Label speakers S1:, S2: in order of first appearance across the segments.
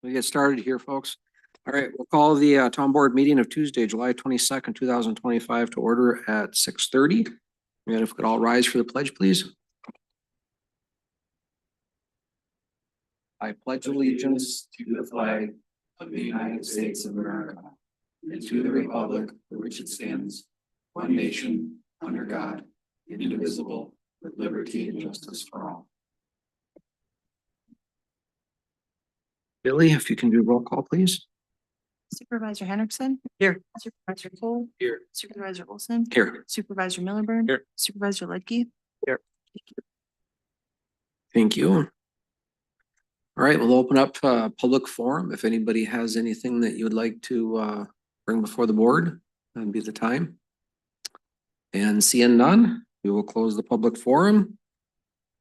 S1: We get started here, folks. All right, we'll call the town board meeting of Tuesday, July 22nd, 2025 to order at 6:30. And if we could all rise for the pledge, please. I pledge allegiance to the flag of the United States of America and to the republic for which it stands, one nation, under God, indivisible, with liberty and justice for all. Billy, if you can do roll call, please.
S2: Supervisor Henriksen.
S1: Here.
S2: Supervisor Cole.
S1: Here.
S2: Supervisor Olson.
S1: Here.
S2: Supervisor Milliburn.
S1: Here.
S2: Supervisor Ledke.
S1: Here. Thank you. All right, we'll open up public forum. If anybody has anything that you would like to bring before the board, that'd be the time. And seeing none, we will close the public forum.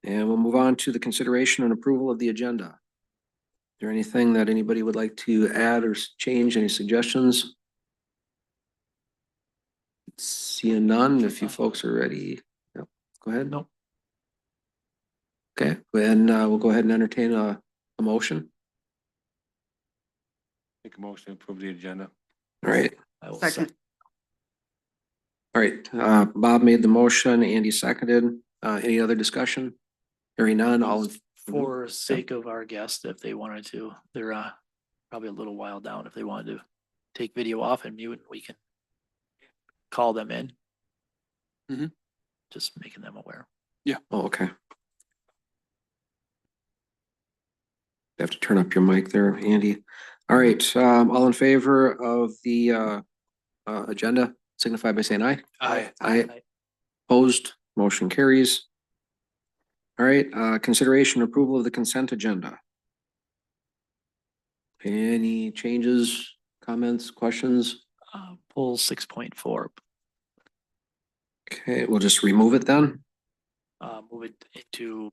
S1: And we'll move on to the consideration and approval of the agenda. Is there anything that anybody would like to add or change? Any suggestions? Seeing none, if you folks are ready, yep. Go ahead. No. Okay, and we'll go ahead and entertain a motion.
S3: Make a motion to approve the agenda.
S1: All right.
S2: Second.
S1: All right, Bob made the motion, Andy seconded. Any other discussion? Hearing none, all
S4: For sake of our guests, if they wanted to, they're probably a little while down. If they wanted to take video off and mute, we can call them in.
S3: Mhm.
S4: Just making them aware.
S1: Oh, okay. You have to turn up your mic there, Andy. All right, all in favor of the agenda, signify by saying aye.
S3: Aye.
S1: Aye. Opposed, motion carries. All right, consideration approval of the consent agenda. Any changes, comments, questions?
S4: Pull 6.4,
S1: Okay, we'll just remove it then.
S4: move it into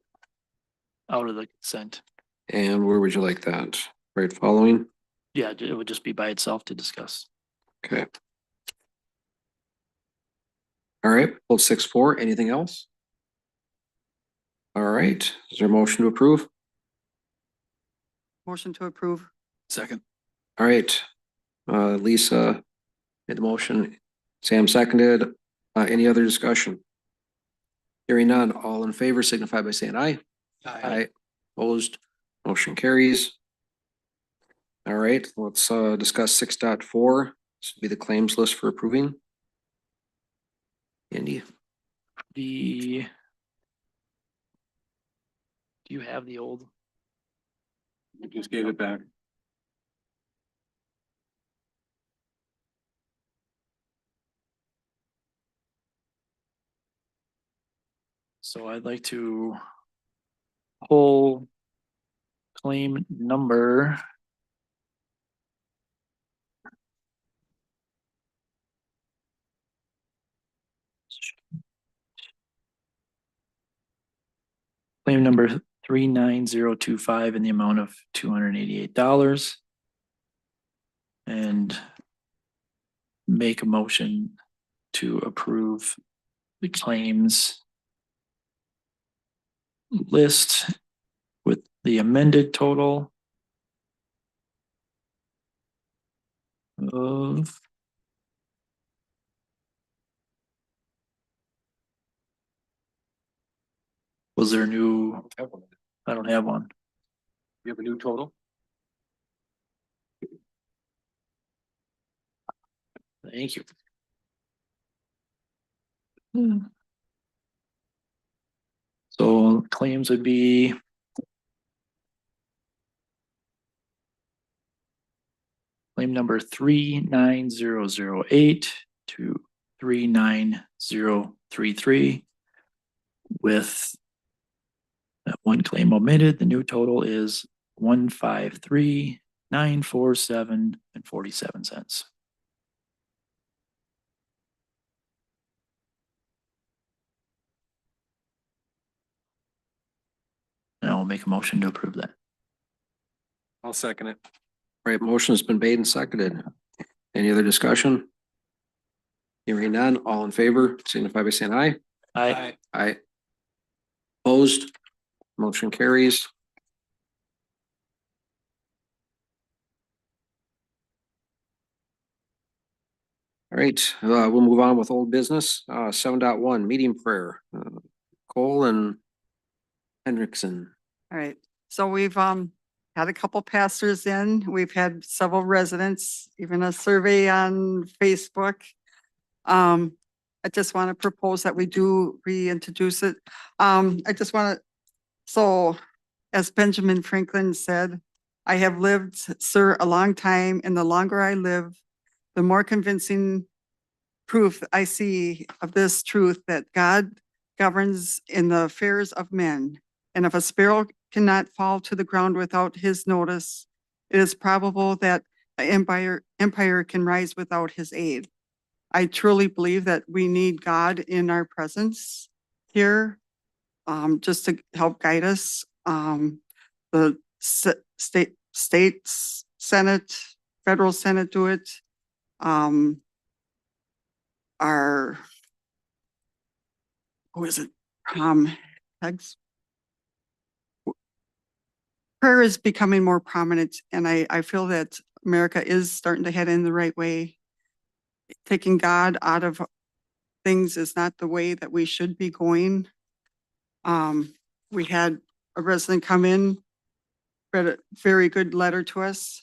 S4: out of the consent.
S1: And where would you like that? Right following?
S4: Yeah, it would just be by itself to discuss.
S1: Okay. All right, pulled 6.4. Anything else? All right, is there a motion to approve?
S2: Motion to approve.
S3: Second.
S1: All right, Lisa made the motion, Sam seconded. Any other discussion? Hearing none, all in favor signify by saying aye. Aye. Opposed, motion carries. All right, let's discuss 6.4. This would be the claims list for approving. Andy,
S4: Do you have the old?
S3: You just gave it back.
S4: So I'd like to pull claim number claim number 39025 in the amount of $288 and make a motion to approve the claims list with the amended total of was there a new, I don't have one.
S3: You have a new total?
S4: Thank you. So claims would be claim number 39008 to 39033 with that one claim omitted. The new total is 153,947 and 47 cents. And I'll make a motion to approve that.
S3: I'll second it.
S1: all right, motion has been made and seconded. Any other discussion? Hearing none, all in favor signify by saying aye.
S4: Aye.
S1: Aye. Opposed, motion carries. All right, we'll move on with old business. 7.1 meeting prayer. Cole and Hendrickson.
S2: All right, so we've had a couple pastors in, we've had several residents, even a survey on Facebook. I just want to propose that we do reintroduce it. I just want to, so as Benjamin Franklin said, I have lived, sir, a long time, and the longer I live, the more convincing proof I see of this truth that God governs in the affairs of men. And if a sparrow cannot fall to the ground without his notice, it is probable that an empire can rise without his aid. I truly believe that we need God in our presence here, just to help guide us. The states, Senate, federal Senate do it. Our, who is it? Heggs. Prayer is becoming more prominent, and I feel that America is starting to head in the right way. Taking God out of things is not the way that we should be going. We had a resident come in, read a very good letter to us,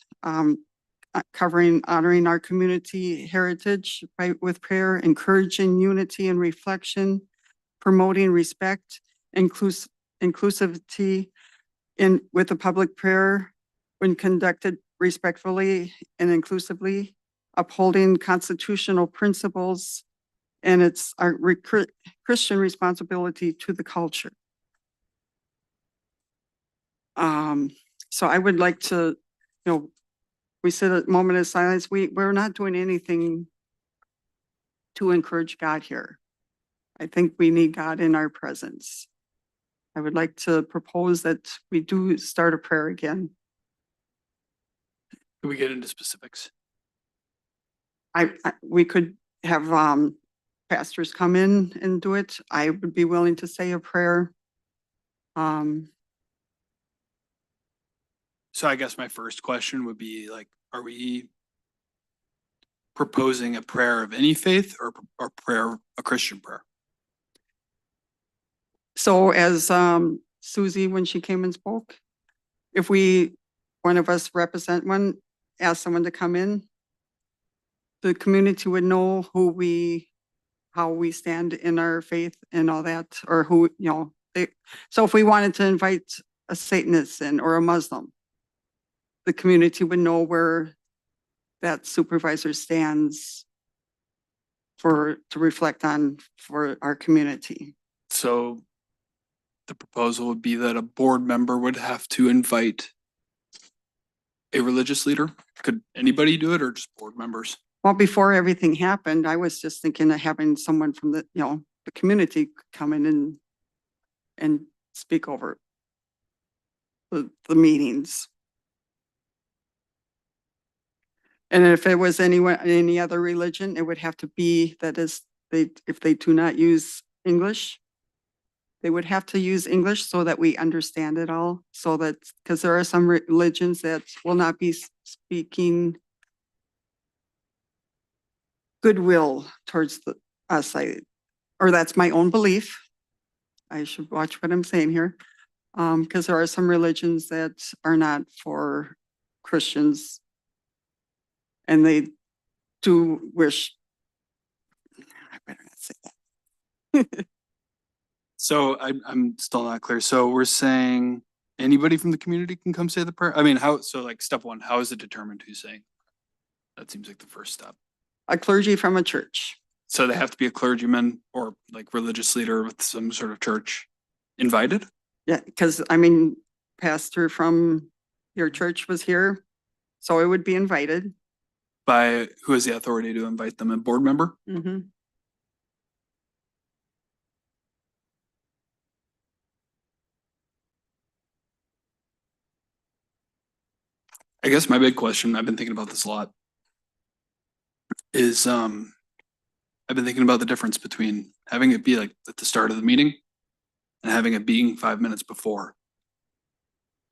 S2: covering honoring our community heritage with prayer, encouraging unity and reflection, promoting respect, inclusivity with a public prayer when conducted respectfully and inclusively, upholding constitutional principles, and it's our Christian responsibility to the culture. So I would like to, we said a moment of silence. We're not doing anything to encourage God here. I think we need God in our presence. I would like to propose that we do start a prayer again.
S5: Can we get into specifics?
S2: We could have pastors come in and do it. I would be willing to say a prayer.
S5: So I guess my first question would be like, are we proposing a prayer of any faith or a Christian prayer?
S2: So as Susie, when she came and spoke, if one of us represent one, ask someone to come in, the community would know how we stand in our faith and all that, or who, so if we wanted to invite a Satanist in or a Muslim, the community would know where that supervisor stands to reflect on for our community.
S5: So the proposal would be that a board member would have to invite a religious leader. Could anybody do it or just board members?
S2: Well, before everything happened, I was just thinking of having someone from the community come in and speak over the meetings. And if it was any other religion, it would have to be if they do not use English, they would have to use English so that we understand it all. So that, because there are some religions that will not be speaking goodwill towards us, or that's my own belief. I should watch what I'm saying here. Because there are some religions that are not for Christians, and they do wish, I better not say that.
S5: So I'm still not clear. So we're saying anybody from the community can come say the prayer? I mean, step one, how is it determined who's saying? That seems like the first step.
S2: A clergy from a church.
S5: So they have to be a clergyman or like religious leader with some sort of church invited?
S2: Yeah, because pastor from your church was here, so it would be invited.
S5: By who has the authority to invite them? A board member?
S2: Mm-hmm.
S5: I guess my big question, I've been thinking about this a lot, is I've been thinking about the difference between having it be like at the start of the meeting and having it being 5 minutes before.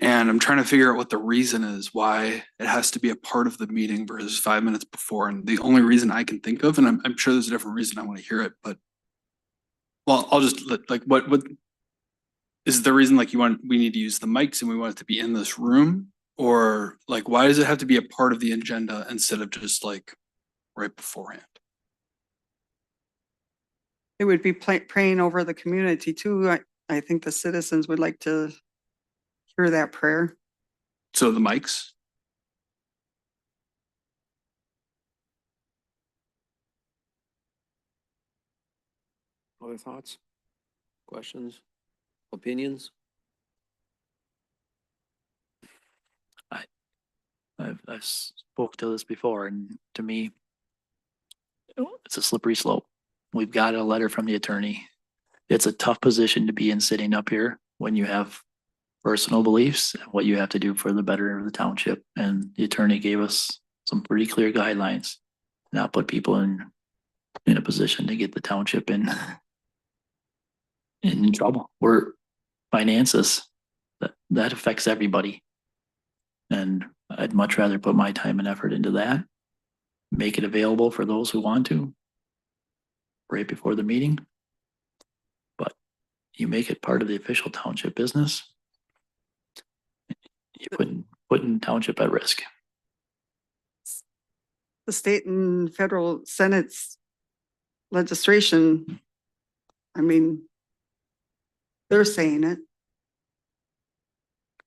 S5: And I'm trying to figure out what the reason is why it has to be a part of the meeting versus 5 minutes before. And the only reason I can think of, and I'm sure there's a different reason, I want to hear it, but well, I'll just like, what is the reason, like we need to use the mics and we want it to be in this room? Or like, why does it have to be a part of the agenda instead of just like right beforehand?
S2: It would be praying over the community too. I think the citizens would like to hear that prayer.
S5: So the mics?
S1: Other thoughts? Questions? Opinions?
S4: I've spoke to this before, and to me, it's a slippery slope. We've got a letter from the attorney. It's a tough position to be in sitting up here when you have personal beliefs and what you have to do for the better of the township. And the attorney gave us some pretty clear guidelines, not put people in a position to get the township in trouble. We're finances, that affects everybody. And I'd much rather put my time and effort into that, make it available for those who want to right before the meeting. But you make it part of the official township business, you're putting township at risk.
S2: The state and federal Senate's legislation, I mean, they're saying it.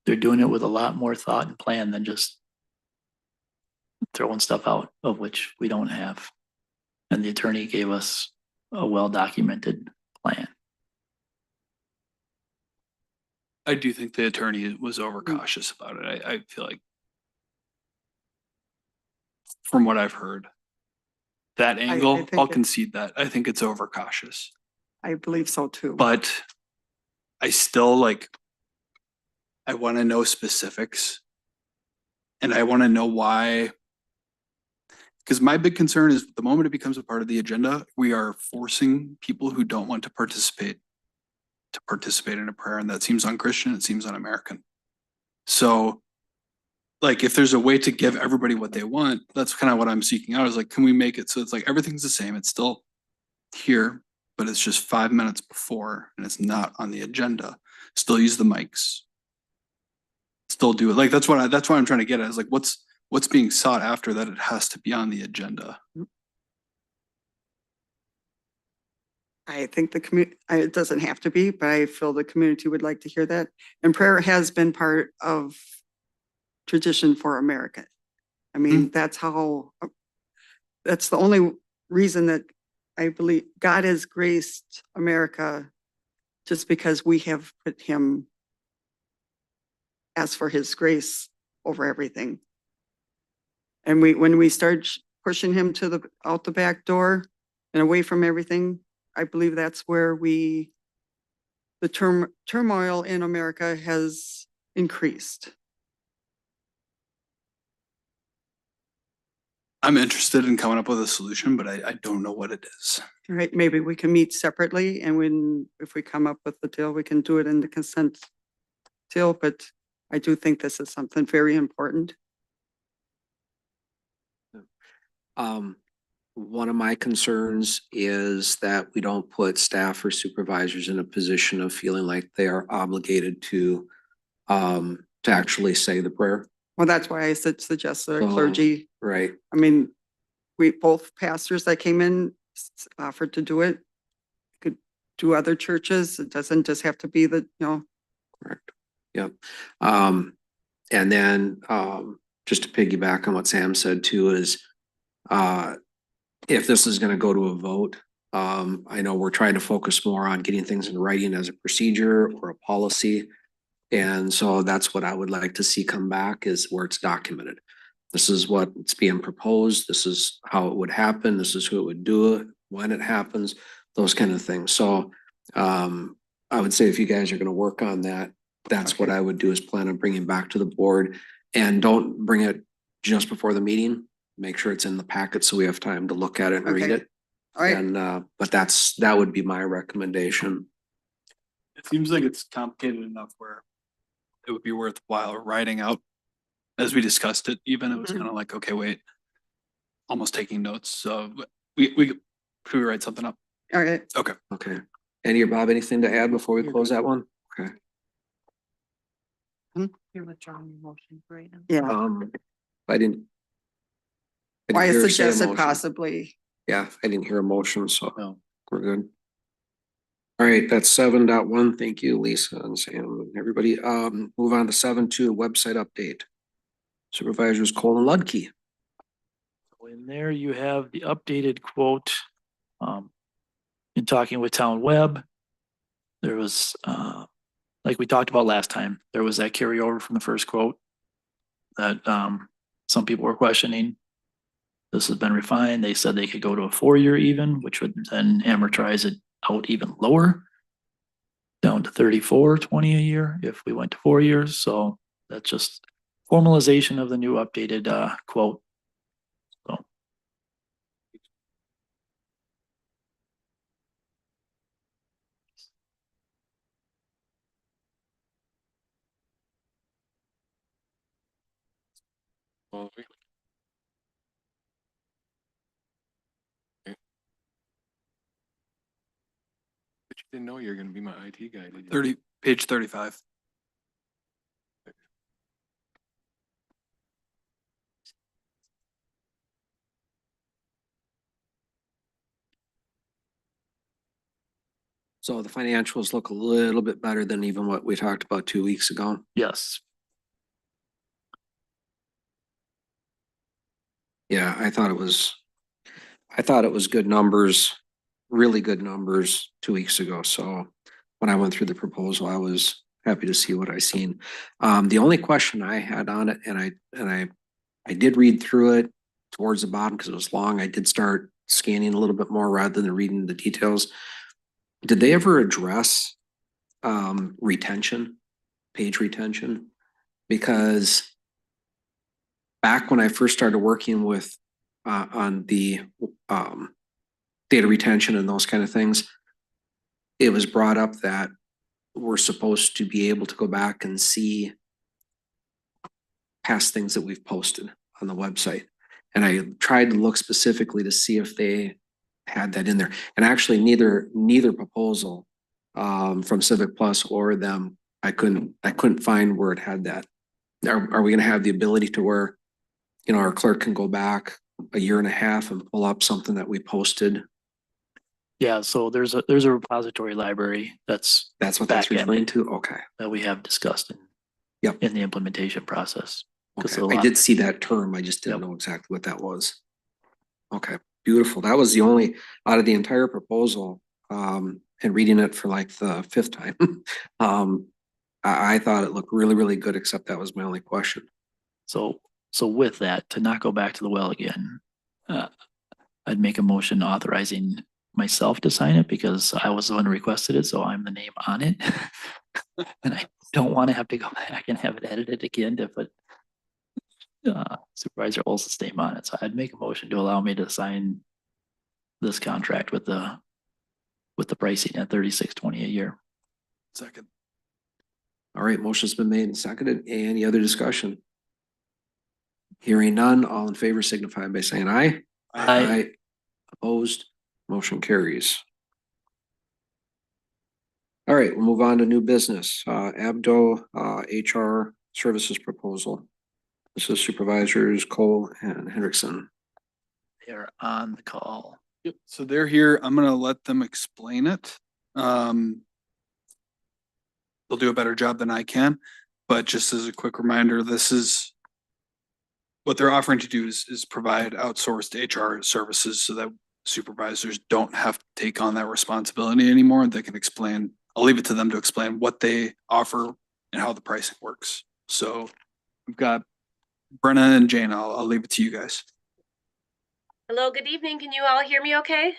S4: They're doing it with a lot more thought and plan than just throwing stuff out of which we don't have. And the attorney gave us a well-documented plan.
S5: I do think the attorney was overcautious about it. I feel like from what I've heard, that angle,
S2: think
S5: I'll
S2: it-
S5: concede that. I think it's overcautious.
S2: I believe so too.
S5: But I still like, I want to know specifics. And I want to know why. Because my big concern is the moment it becomes a part of the agenda, we are forcing people who don't want to participate in a prayer. And that seems unchristian. It seems un-American. So like, if there's a way to give everybody what they want, that's kind of what I'm seeking out, is like, can we make it so it's like everything's the same? It's still here, but it's just 5 minutes before and it's not on the agenda. Still use the mics. Still do it. Like, that's what I'm trying to get at, is like, what's being sought after that it has to be on the agenda.
S2: I think the community, it doesn't have to be, but I feel the community would like to hear that. And prayer has been part of tradition for America. I mean, that's the only reason that I believe God has graced America, just because we have put him, asked for his grace over everything. And when we start pushing him out the back door and away from everything, I believe that's where the turmoil in America has increased.
S5: I'm interested in coming up with a solution, but I don't know what it is.
S2: Right, maybe we can meet separately, and if we come up with the deal, we can do it in the consent deal, but I do think this is something very important.
S1: One of my concerns is that we don't put staff or supervisors in a position of feeling like they are obligated to actually say the prayer.
S2: Well, that's why I suggest the
S1: So-
S2: clergy.
S1: Right.
S2: I mean, both pastors that came in offered to do it. Could do other churches. It doesn't just have to be
S1: Correct. Yep. And then, just to piggyback on what Sam said too, is, if this is gonna go to a vote, I know we're trying to focus more on getting things in writing as a procedure or a policy. And so that's what I would like to see come back, is where it's documented. This is what's being proposed. This is how it would happen. This is who it would do it, when it happens, those kind of things. So, I would say if you guys are gonna work on that, that's what I would do, is plan on bringing back to the board. And don't bring it just before the meeting. Make sure it's in the packet so we have time to look at it and read
S2: Okay.
S1: it.
S2: all right.
S1: And, but that would be my recommendation.
S5: It seems like it's complicated enough where it would be worthwhile writing out. As we discussed it, even it was
S2: Mhm.
S5: kind of like, okay, wait. Almost taking notes, so should we write something up?
S2: All right.
S5: Okay.
S1: Okay. Andy or Bob, anything to add before we close that one? Okay.
S6: You're withdrawing your motion for right now.
S2: Yeah.
S1: I didn't.
S2: Why I
S1: didn't hear her say a
S2: suggested
S1: motion.
S2: possibly.
S1: Yeah, I didn't hear a motion, so
S4: No.
S1: we're good. All right, that's 7.1. Thank you, Lisa and Sam and everybody. Move on to 7.2, website update. Supervisors Cole and Ludke.
S4: So in there you have the updated quote. In talking with Town Web, there was, like we talked about last time, there was that carryover from the first quote that some people were questioning. This has been refined. They said they could go to a 4-year even, which would then amortize it out even lower, down to 34.20 a year if we went to 4 years. So that's just formalization of the new updated quote. So
S3: Well, we- Okay. But you didn't know you were gonna be my IT guy, did you?
S5: Page 35.
S1: So the financials look a little bit better than even what we talked about 2 weeks ago.
S4: yes,
S1: Yeah, I thought it was good numbers, really good numbers 2 weeks ago. So when I went through the proposal, I was happy to see what I seen. The only question I had on it, and I did read through it towards the bottom because it was long. I did start scanning a little bit more rather than reading the details. Did they ever address retention, page retention? Because back when I first started working with on the data retention and those kind of things, it was brought up that we're supposed to be able to go back and see past things that we've posted on the website. And I tried to look specifically to see if they had that in there. And actually neither proposal from Civic Plus or them, I couldn't find where it had that. Are we gonna have the ability to where, you know, our clerk can go back a year and a half and pull up something that we posted?
S4: yeah. So there's a repository library that's
S1: That's what that's
S4: Back end.
S1: referring to? Okay.
S4: that we have discussed
S1: Yep.
S4: in the implementation process. 'Cause
S1: Okay,
S4: a
S1: I
S4: lot-
S1: did see that term. I just didn't
S4: Yep.
S1: know exactly what that was. Okay, beautiful. That was the only, out of the entire proposal, and reading it for like the 5th time. I thought it looked really, really good, except that was my only question.
S4: So with that, to not go back to the well again, I'd make a motion authorizing myself to sign it because I was the one who requested it, so I'm the name on it. And I don't want to have to go back and have it edited again to put Supervisor Olson's name on it. So I'd make a motion to allow me to sign this contract with the pricing at $36.20 a year.
S5: Second.
S1: All right, motion's been made and seconded. Any other discussion? Hearing none, all in favor signify by saying aye.
S4: Aye.
S1: Opposed, motion carries. All right, we'll move on to new business, Abdo, HR services proposal. This is Supervisors Cole and Hendrickson.
S4: They're on the call.
S5: Yep, so they're here. I'm gonna let them explain it. They'll do a better job than I can, but just as a quick reminder, this is what they're offering to do is provide outsourced HR services so that supervisors don't have to take on that responsibility anymore. And they can explain, I'll leave it to them to explain what they offer and how the pricing works. So we've got Brenna and Jane. I'll leave it to you guys.
S6: Hello, good evening. Can you all hear me okay?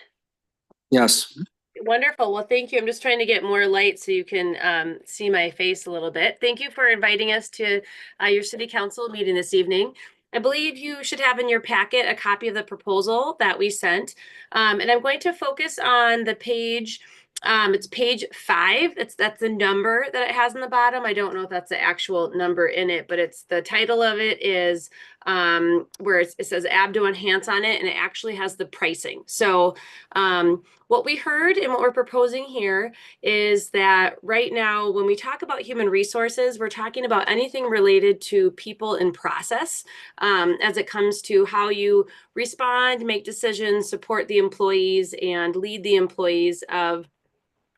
S1: Yes,
S6: Wonderful. Well, thank you. I'm just trying to get more light so you can see my face a little bit. Thank you for inviting us to your city council meeting this evening. I believe you should have in your packet a copy of the proposal that we sent. And I'm going to focus on the page It's page 5. That's the number that it has in the bottom. I don't know if that's the actual number in it, but it's the title of it is where it says Abdo Enhance on it, and it actually has the pricing. So what we heard and what we're proposing here is that right now, when we talk about human resources, we're talking about anything related to people and process as it comes to how you respond, make decisions, support the employees, and lead the employees of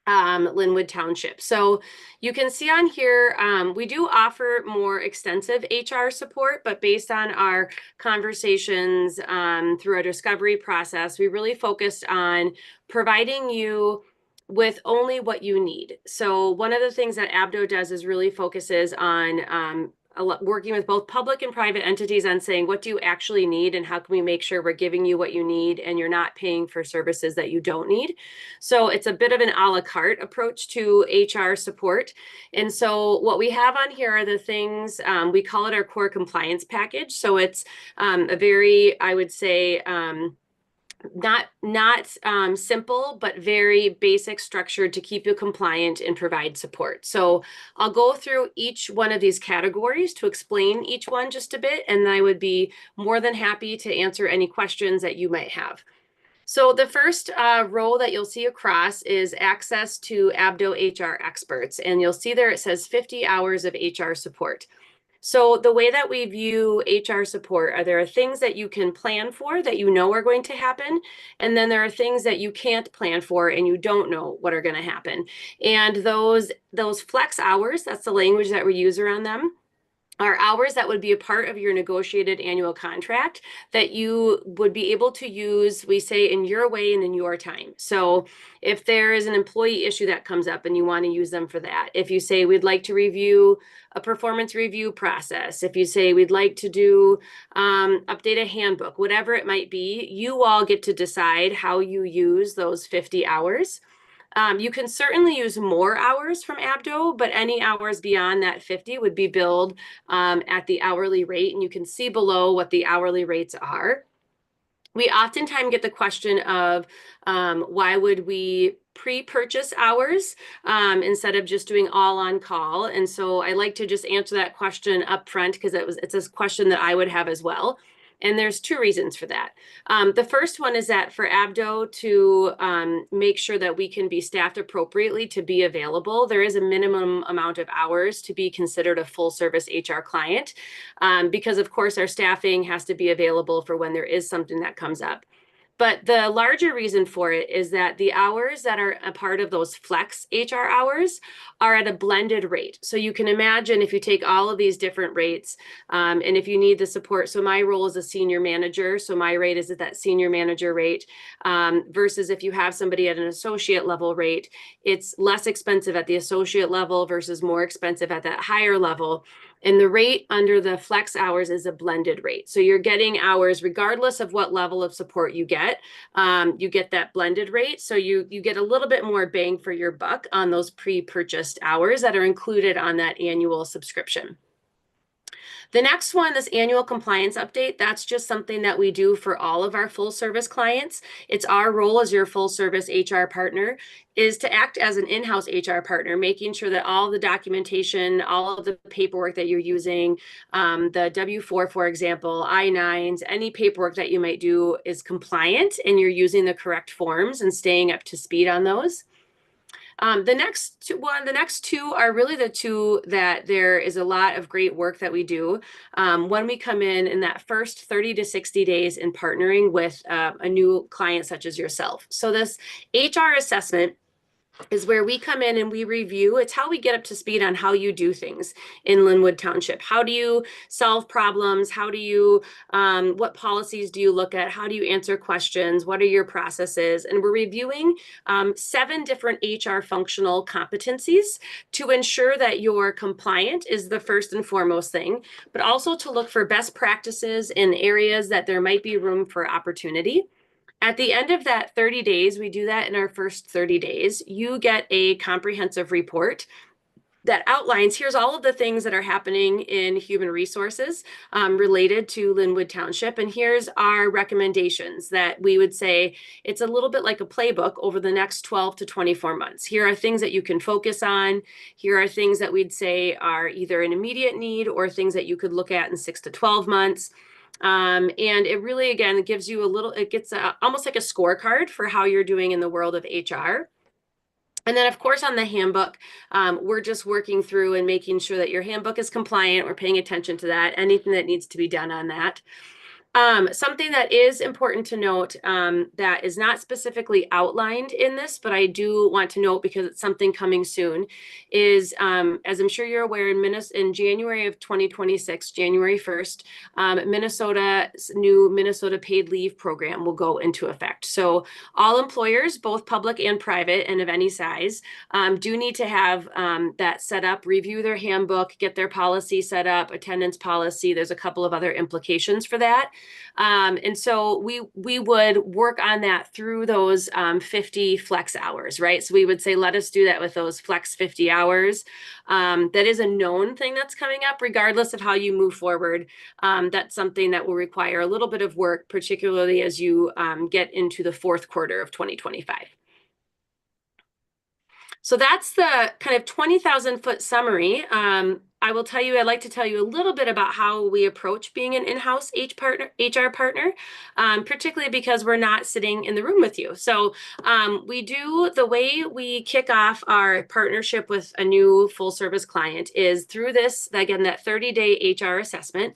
S6: Linwood Township. So you can see on here, we do offer more extensive HR support, but based on our conversations through our discovery process, we really focused on providing you with only what you need. So one of the things that Abdo does is really focuses on working with both public and private entities on saying, what do you actually need and how can we make sure we're giving you what you need and you're not paying for services that you don't need. So it's a bit of an a la carte approach to HR support. And so what we have on here are the things, we call it our core compliance package. So it's a very, I would say, not simple, but very basic structured to keep you compliant and provide support. So I'll go through each one of these categories to explain each one just a bit, and I would be more than happy to answer any questions that you might have. So the first row that you'll see across is access to Abdo HR experts, and you'll see there it says 50 hours of HR support. So the way that we view HR support are there are things that you can plan for that you know are going to happen, and then there are things that you can't plan for and you don't know what are going to happen. And those flex hours, that's the language that we use around them, are hours that would be a part of your negotiated annual contract that you would be able to use, we say, in your way and in your time. So if there is an employee issue that comes up and you want to use them for that, if you say we'd like to review a performance review process, if you say we'd like to do update a handbook, whatever it might be, you all get to decide how you use those 50 hours. You can certainly use more hours from Abdo, but any hours beyond that 50 would be billed at the hourly rate, and you can see below what the hourly rates are. We oftentimes get the question of why would we pre-purchase hours instead of just doing all on call? And so I like to just answer that question up front because it's a question that I would have as well. And there's 2 reasons for that. The first one is that for Abdo to make sure that we can be staffed appropriately to be available, there is a minimum amount of hours to be considered a full service HR client because of course our staffing has to be available for when there is something that comes up. But the larger reason for it is that the hours that are a part of those flex HR hours are at a blended rate. So you can imagine if you take all of these different rates and if you need the support. So my role is a senior manager. So my rate is at that senior manager rate versus if you have somebody at an associate level rate, it's less expensive at the associate level versus more expensive at that higher level. And the rate under the flex hours is a blended rate. So you're getting hours regardless of what level of support you get that blended rate. So you get a little bit more bang for your buck on those pre-purchased hours that are included on that annual subscription. The next one, this annual compliance update, that's just something that we do for all of our full service clients. It's our role as your full service HR partner is to act as an in-house HR partner, making sure that all the documentation, all of the paperwork that you're using, the W-4, for example, I-9s, any paperwork that you might do is compliant and you're using the correct forms and staying up to speed on those. The next two are really the 2 that there is a lot of great work that we do when we come in that first 30 to 60 days in partnering with a new client such as yourself. So this HR assessment is where we come in and we review. It's how we get up to speed on how you do things in Linwood Township. How do you solve problems? How do you, what policies do you look at? How do you answer questions? What are your processes? And we're reviewing 7 different HR functional competencies to ensure that you're compliant is the first and foremost thing, but also to look for best practices in areas that there might be room for opportunity. At the end of that 30 days, we do that in our first 30 days, you get a comprehensive report that outlines, here's all of the things that are happening in human resources related to Linwood Township. And here's our recommendations that we would say it's a little bit like a playbook over the next 12 to 24 months. Here are things that you can focus on. Here are things that we'd say are either an immediate need or things that you could look at in 6 to 12 months. And it really, again, it gives you it gets almost like a scorecard for how you're doing in the world of HR. And then, of course, on the handbook, we're just working through and making sure that your handbook is compliant. We're paying attention to that, anything that needs to be done on that. Something that is important to note that is not specifically outlined in this, but I do want to note because it's something coming soon, is as I'm sure you're aware, in January of 2026, January 1st, Minnesota's new Minnesota paid leave program will go into effect. So all employers, both public and private and of any size, do need to have that set up, review their handbook, get their policy set up, attendance policy. There's a couple of other implications for that. And so we would work on that through those 50 flex hours, right? So we would say, let us do that with those flex 50 hours. That is a known thing that's coming up, regardless of how you move forward. That's something that will require a little bit of work, particularly as you get into the fourth quarter of 2025. So that's the kind of 20,000-foot summary. I will tell you, I'd like to tell you a little bit about how we approach being an in-house HR partner, particularly because we're not sitting in the room with you. So the way we kick off our partnership with a new full-service client is through this, again, that 30-day HR assessment.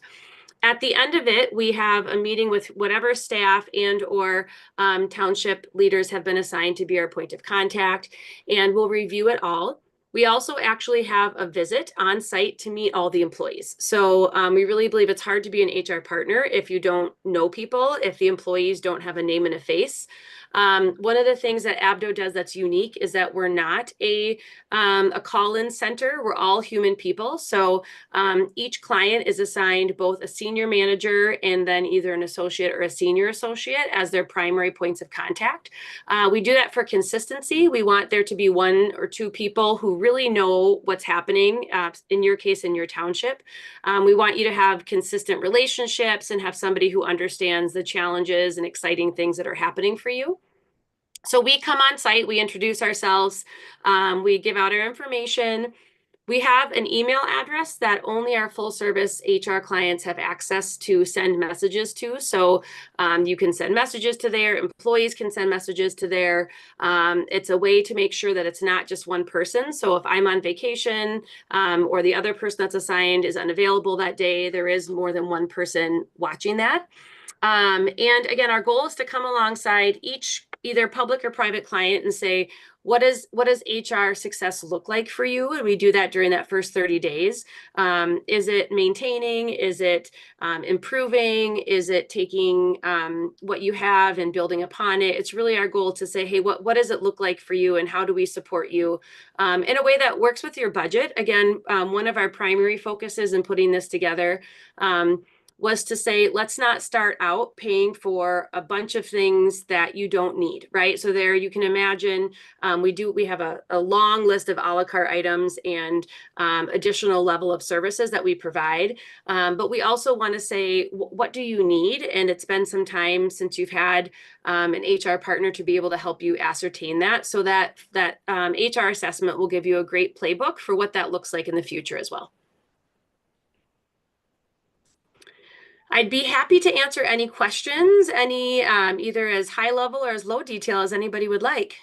S6: At the end of it, we have a meeting with whatever staff and or township leaders have been assigned to be our point of contact, and we'll review it all. We also actually have a visit on site to meet all the employees. So we really believe it's hard to be an HR partner if you don't know people, if the employees don't have a name and a face. One of the things that Abdo does that's unique is that we're not a call-in center. We're all human people. So each client is assigned both a senior manager and then either an associate or a senior associate as their primary points of contact. We do that for consistency. We want there to be 1 or 2 people who really know what's happening, in your case, in your township. We want you to have consistent relationships and have somebody who understands the challenges and exciting things that are happening for you. So we come on site, we introduce ourselves, we give out our information. We have an email address that only our full service HR clients have access to send messages to. So you can send messages to there, employees can send messages to there. It's a way to make sure that it's not just one person. So if I'm on vacation or the other person that's assigned is unavailable that day, there is more than one person watching that. And again, our goal is to come alongside each either public or private client and say, what does HR success look like for you? And we do that during that first 30 days. Is it maintaining? Is it improving? Is it taking what you have and building upon it? It's really our goal to say, hey, what does it look like for you and how do we support you in a way that works with your budget? Again, one of our primary focuses in putting this together was to say, let's not start out paying for a bunch of things that you don't need, right? So there you can imagine we have a long list of a la carte items and additional level of services that we provide. But we also want to say, what do you need? And it's been some time since you've had an HR partner to be able to help you ascertain that. So that HR assessment will give you a great playbook for what that looks like in the future as well. I'd be happy to answer any questions, either as high level or as low detail as anybody would like.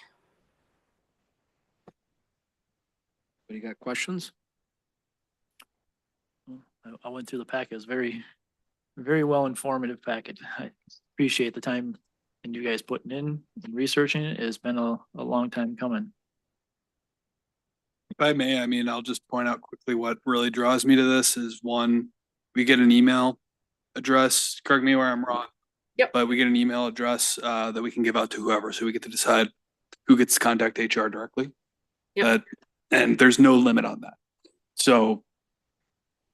S1: Anybody got questions?
S4: I went through the packet. It was very, very well informative packet. I appreciate the time and you guys putting in and researching it. It's been a long time coming.
S5: If I may, I mean, I'll just point out quickly what really draws me to this is one, we get an email address, correct me where I'm wrong.
S6: Yep.
S5: But we get an email address that we can give out to whoever, so we get to decide who gets to contact HR directly.
S6: Yep.
S5: And there's no limit on that. So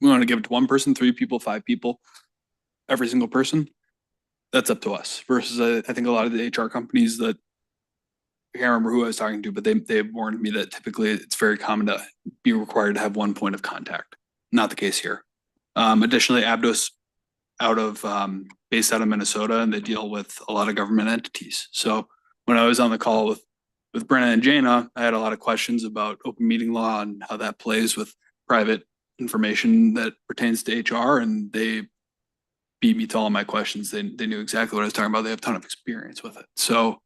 S5: we want to give it to 1 person, 3 people, 5 people, every single person. That's up to us versus I think a lot of the HR companies that I can't remember who I was talking to, but they warned me that typically it's very common to be required to have one point of contact. Not the case here. Additionally, Abdo's based out of Minnesota, and they deal with a lot of government entities. So when I was on the call with Brenna and Jana, I had a lot of questions about open meeting law and how that plays with private information that pertains to HR, and they beat me to all my questions. They knew exactly what I was talking about. They have a ton of experience with it. So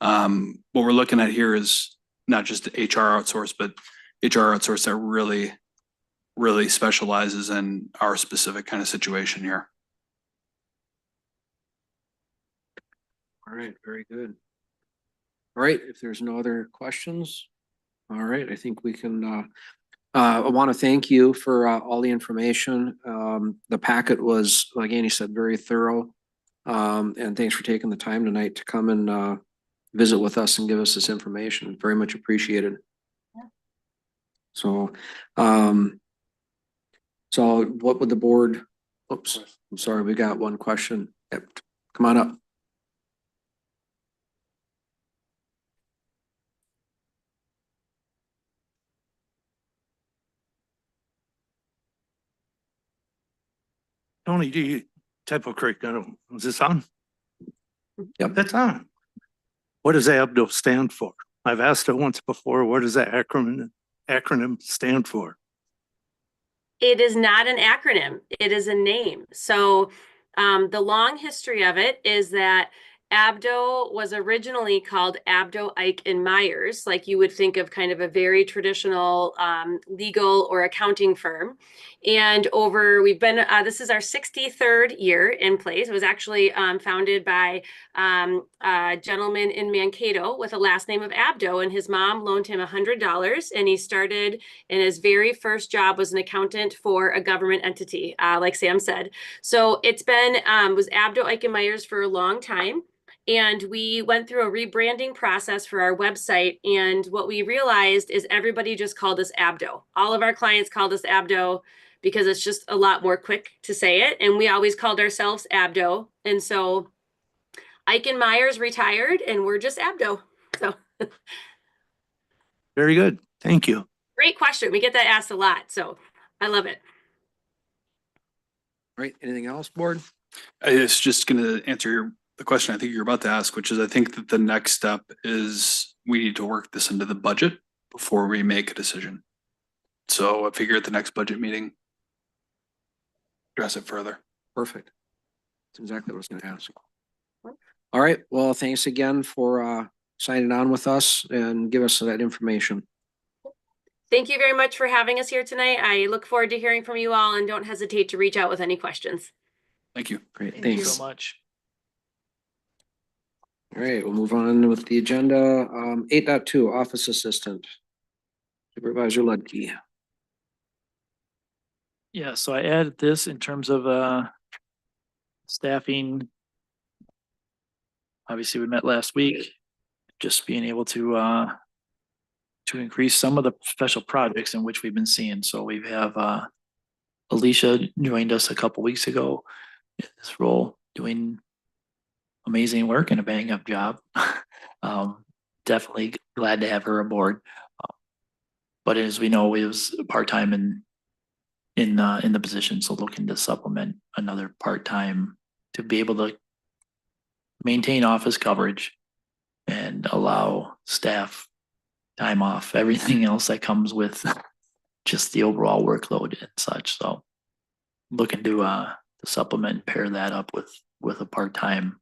S5: what we're looking at here is not just HR outsource, but HR outsource that really specializes in our specific kind of situation here.
S1: All right, very good. All right, if there's no other questions, all right, I think we can, I want to thank you for all the information. The packet was, like Annie said, very thorough. And thanks for taking the time tonight to come and visit with us and give us this information. Very much appreciated.
S6: Yeah.
S1: So, so what would the board, oops, I'm sorry, we got one question. Yep, come on up.
S7: Tony, do you type of curriculum? Is this on?
S1: Yep.
S7: That's on. What does ABDO stand for? I've asked it once before. What does that acronym stand for?
S6: It is not an acronym. It is a name. So the long history of it is that Abdo was originally called Abdo, Ike and Myers, like you would think of kind of a very traditional legal or accounting firm. And we've been, this is our 63rd year in place. It was actually founded by a gentleman in Mankato with a last name of Abdo, and his mom loaned him $100, and he started, and his very first job was an accountant for a government entity, like Sam said. So it's been, was Abdo, Ike and Myers for a long time. And we went through a rebranding process for our website. And what we realized is everybody just called us Abdo. All of our clients called us Abdo because it's just a lot more quick to say it. And we always called ourselves Abdo. And so Ike and Myers retired and we're just Abdo. So
S7: Very good. Thank you.
S6: great question. We get that asked a lot. So I love it.
S1: All right, anything else, board?
S5: I was just going to answer the question I think you're about to ask, which is I think that the next step is we need to work this into the budget before we make a decision. So I figure at the next budget meeting, address it further.
S1: Perfect. That's exactly what I was gonna ask. All right, well, thanks again for signing on with us and give us that information.
S6: Thank you very much for having us here tonight. I look forward to hearing from you all, and don't hesitate to reach out with any questions.
S5: Thank you.
S1: Great,
S6: Thank you.
S1: thanks.
S4: So much.
S1: All right, we'll move on with the agenda. 8.2, office assistant. Supervisor Ludke.
S4: Yeah, so I added this in terms of staffing. Obviously, we met last week, just being able to increase some of the special projects in which we've been seeing. So we have Alicia joined us a couple weeks ago in this role, doing amazing work and a bang up job. Definitely glad to have her aboard. But as we know, it was part-time in the position, so looking to supplement another part-time to be able to maintain office coverage and allow staff time off, everything else that comes with just the overall workload and such. So looking to supplement, pair that up with a part-time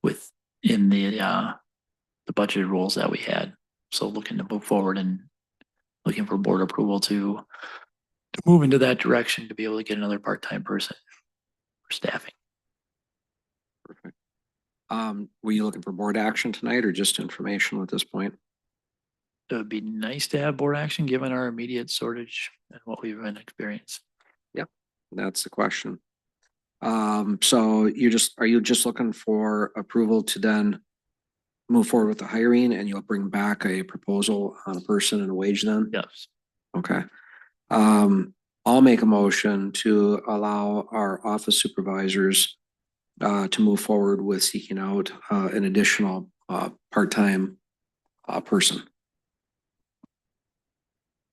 S4: within the budget rules that we had. So looking to move forward and looking for board approval to move into that direction to be able to get another part-time person for staffing.
S1: Perfect. Were you looking for board action tonight or just information at this point?
S4: It would be nice to have board action given our immediate shortage and what we've been experiencing.
S1: That's the question. So are you just looking for approval to then move forward with the hiring and you'll bring back a proposal on a person and a wage then?
S4: Yes.
S1: Okay. I'll make a motion to allow our office supervisors to move forward with seeking out an additional part-time person.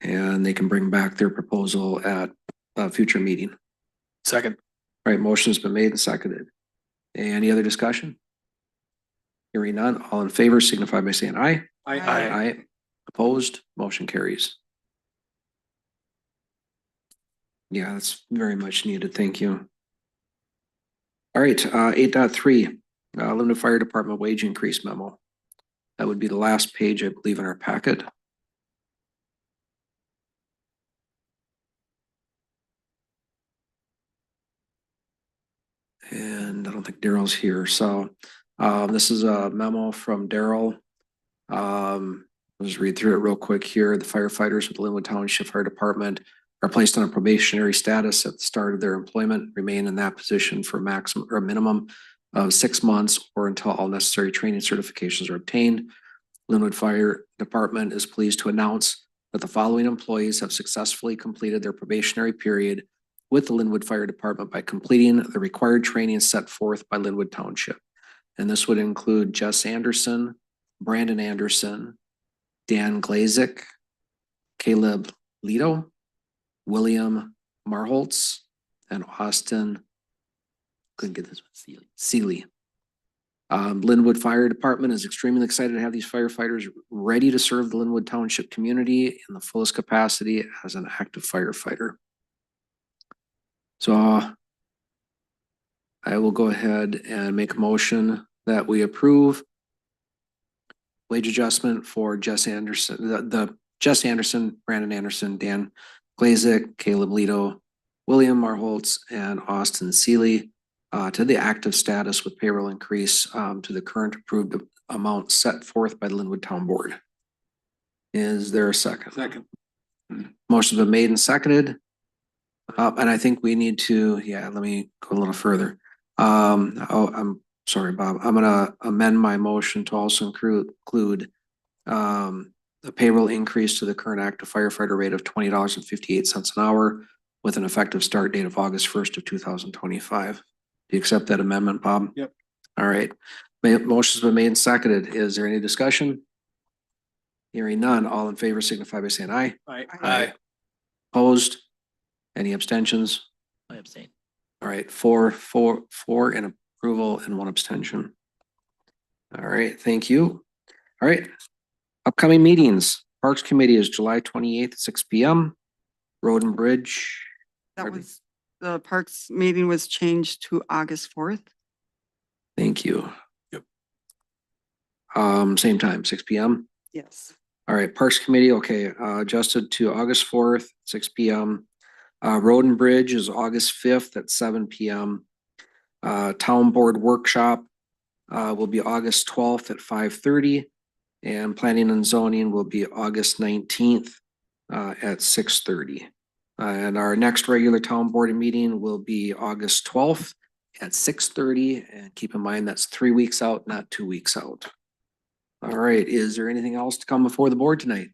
S1: And they can bring back their proposal at a future meeting.
S5: Second.
S1: All right, motion's been made and seconded. Any other discussion? Hearing none, all in favor signify by saying aye.
S2: Aye.
S1: Aye. Opposed, motion carries. Yeah, that's very much needed. Thank you. All right, 8.3, limited fire department wage increase memo. That would be the last page, I believe, in our packet. And I don't think Daryl's here, so this is a memo from Daryl. I'll just read through it real quick here. The firefighters with the Linwood Township Fire Department are placed on a probationary status at the start of their employment, remain in that position for maximum or a minimum of 6 months or until all necessary training certifications are obtained. Linwood Fire Department is pleased to announce that the following employees have successfully completed their probationary period with the Linwood Fire Department by completing the required training set forth by Linwood Township. And this would include Jess Anderson, Brandon Anderson, Dan Glazik, Caleb Lito, William Marholtz, and Austin, couldn't get this one, Seeley. Linwood Fire Department is extremely excited to have these firefighters ready to serve the Linwood Township community in the fullest capacity as an active firefighter. So I will go ahead and make a motion that we approve wage adjustment for Jess Anderson, the Jess Anderson, Brandon Anderson, Dan Glazik, Caleb Lito, William Marholtz, and Austin Seeley to the active status with payroll increase to the current approved amount set forth by the Linwood Town Board. Is there a second?
S5: Second.
S1: Motion's been made and seconded. And I think we need to, let me go a little further. I'm sorry, Bob. I'm gonna amend my motion to also include a payroll increase to the current active firefighter rate of $20.58 an hour with an effective start date of August 1st of 2025. Do you accept that amendment, Bob?
S5: Yep.
S1: All right. Motion's been made and seconded. Is there any discussion? Hearing none, all in favor signify by saying aye.
S5: Aye.
S1: Opposed? Any abstentions?
S4: I abstain.
S1: All right, four in approval and 1 abstention. All right, thank you. All right. Upcoming meetings, Parks Committee is July 28th, 6 p.m. Road and Bridge.
S2: That was, the Parks meeting was changed to August 4th.
S1: Thank you.
S5: Yep.
S1: Same time, 6 p.m.
S2: Yes.
S1: All right, Parks Committee, okay, adjusted to August 4th, 6 p.m. Road and Bridge is August 5th at 7 p.m. Town Board Workshop will be August 12th at 5:30. And Planning and Zoning will be August 19th at 6:30. And our next regular Town Board meeting will be August 12th at 6:30. And keep in mind, that's 3 weeks out, not 2 weeks out. All right, is there anything else to come before the board tonight?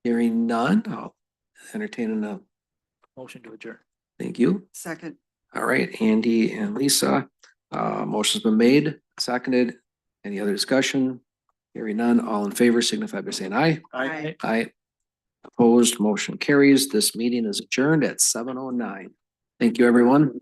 S1: Hearing none, I'll entertain a
S4: Motion to adjourn.
S1: thank you.
S2: Second.
S1: All right, Andy and Lisa, motion's been made, seconded. Any other discussion? Hearing none, all in favor signify by saying aye.
S2: Aye.
S1: Aye. Opposed, motion carries. This meeting is adjourned at 7:09. Thank you, everyone.